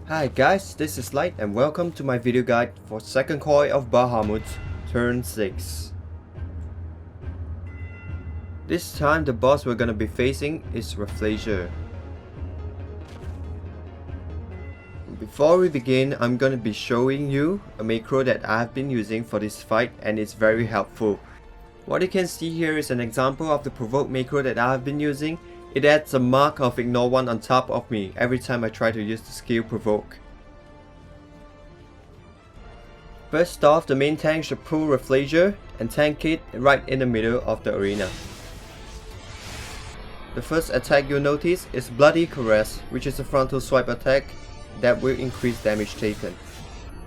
Hi guys, this is Light and welcome to my video guide for second Coil of Bahamut, turn 6. This time the boss we're gonna be facing is Rafflesia. Before we begin, I'm gonna be showing you a macro that I've been using for this fight and it's very helpful. What you can see here is an example of the Provoke macro that I've been using. It adds a mark of ignore 1 on top of me every time I try to use the skill Provoke. First off, the main tank should pull Rafflesia and tank it right in the middle of the arena. The first attack you'll notice is Bloody Caress, which is a frontal swipe attack that will increase damage taken.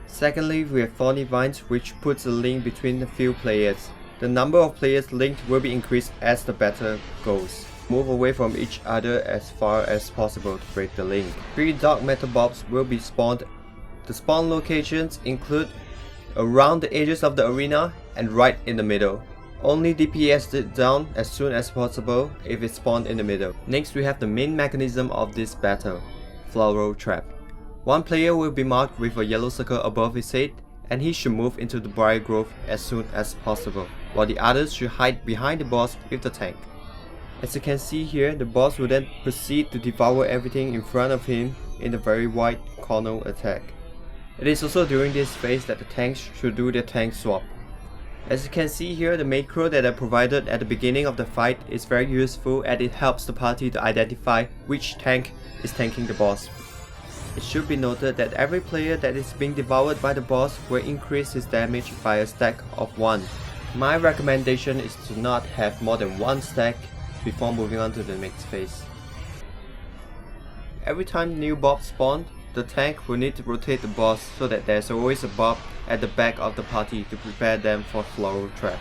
Secondly, we have Thorny Vines, which puts a link between the few players. The number of players linked will be increased as the battle goes. Move away from each other as far as possible to break the link. 3 dark metal bombs will be spawned. The spawn locations include around the edges of the arena and right in the middle. Only DPS it down as soon as possible if it spawned in the middle. Next we have the main mechanism of this battle, Floral Trap. One player will be marked with a yellow circle above his head and he should move into the briar grove as soon as possible, while the others should hide behind the boss with the tank. As you can see here, the boss will then proceed to devour everything in front of him in a very wide corner attack. It is also during this phase that the tanks should do their tank swap. As you can see here, the macro that I provided at the beginning of the fight is very useful as it helps the party to identify which tank is tanking the boss. It should be noted that every player that is being devoured by the boss will increase his damage by a stack of 1. My recommendation is to not have more than 1 stack before moving on to the next phase. Every time new mobs spawn, the tank will need to rotate the boss so that there's always a mob at the back of the party to prepare them for Floral Trap.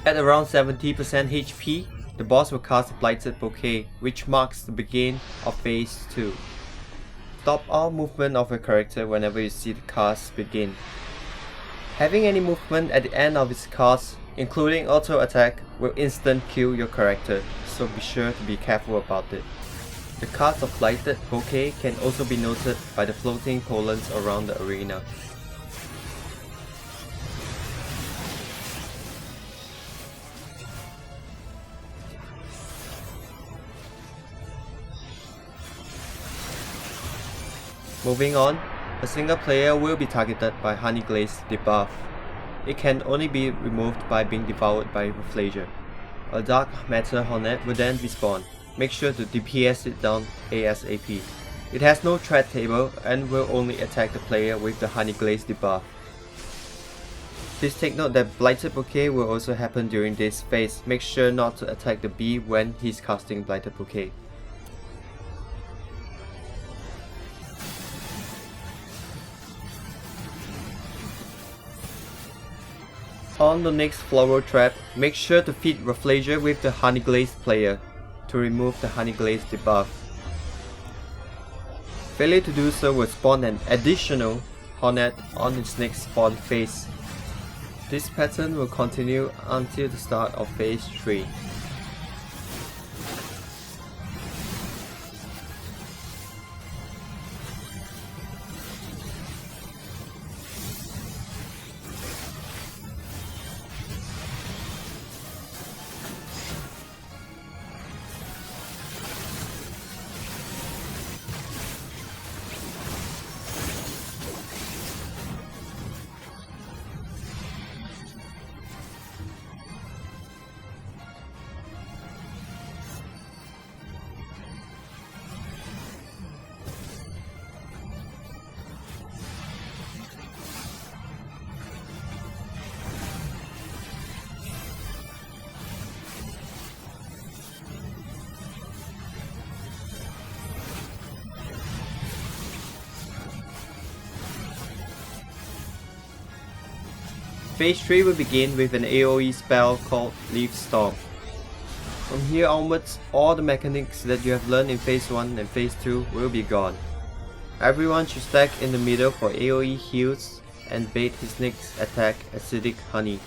At around 70% HP, the boss will cast Blighted Bouquet, which marks the beginning of phase 2. Stop all movement of your character whenever you see the cast begin. Having any movement at the end of its cast, including auto attack, will instant kill your character, so be sure to be careful about it. The cast of Blighted Bouquet can also be noted by the floating polens around the arena. Moving on, a single player will be targeted by Honey Glaze debuff. It can only be removed by being devoured by Rafflesia. A Dark Matter Hornet will then be spawned. Make sure to DPS it down ASAP. It has no threat table and will only attack the player with the Honey Glaze debuff. Please take note that Blighted Bouquet will also happen during this phase. Make sure not to attack the bee when he's casting Blighted Bouquet. On the next Floral Trap, make sure to feed Rafflesia with the Honey Glaze player to remove the Honey Glaze debuff. Failure to do so will spawn an additional Hornet on its next spawn phase. This pattern will continue until the start of phase 3. Phase 3 will begin with an AoE spell called Leaf Storm. From here onwards, all the mechanics that you have learned in Phase 1 and Phase 2 will be gone. Everyone should stack in the middle for AoE heals and bait his next attack Acidic Honey.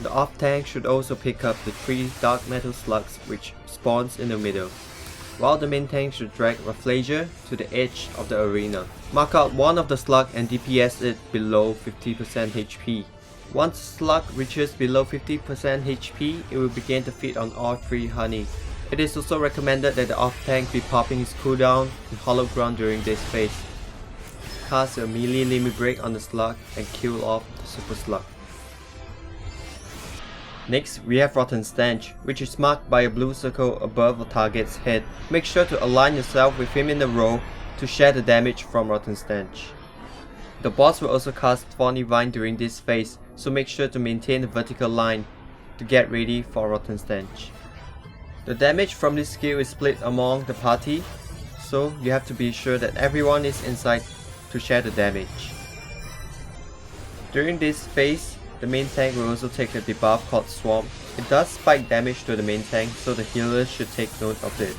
The off tank should also pick up the 3 dark metal slugs which spawns in the middle, while the main tank should drag Rafflesia to the edge of the arena. Mark out one of the slug and DPS it below 50% HP. Once the slug reaches below 50% HP, it will begin to feed on all 3 honey. It is also recommended that the off tank be popping his cooldown in hollow ground during this phase. Cast a melee limit break on the slug and kill off the super slug. Next, we have Rotten Stench, which is marked by a blue circle above a target's head. Make sure to align yourself with him in the row to share the damage from Rotten Stench. The boss will also cast Thorny Vine during this phase, so make sure to maintain a vertical line to get ready for Rotten Stench. The damage from this skill is split among the party, so you have to be sure that everyone is inside to share the damage. During this phase, the main tank will also take a debuff called Swarm. It does spike damage to the main tank, so the healers should take note of it.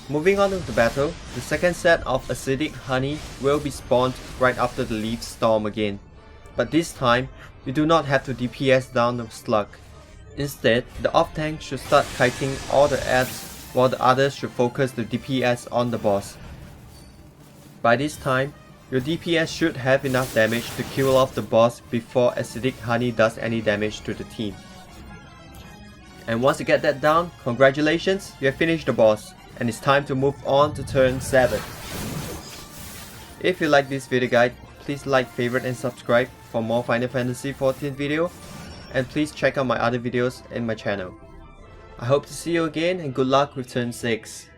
Moving on to the battle, the second set of Acidic Honey will be spawned right after the Leaf Storm again. But this time, you do not have to DPS down the slug. Instead, the off tank should start kiting all the ads while the others should focus the DPS on the boss. By this time, your DPS should have enough damage to kill off the boss before Acidic Honey does any damage to the team. And once you get that down, congratulations, you have finished the boss. And it's time to move on to turn 7. If you like this video guide, please like, favorite and subscribe for more Final Fantasy XIV video, and please check out my other videos in my channel. I hope to see you again and good luck with turn 6.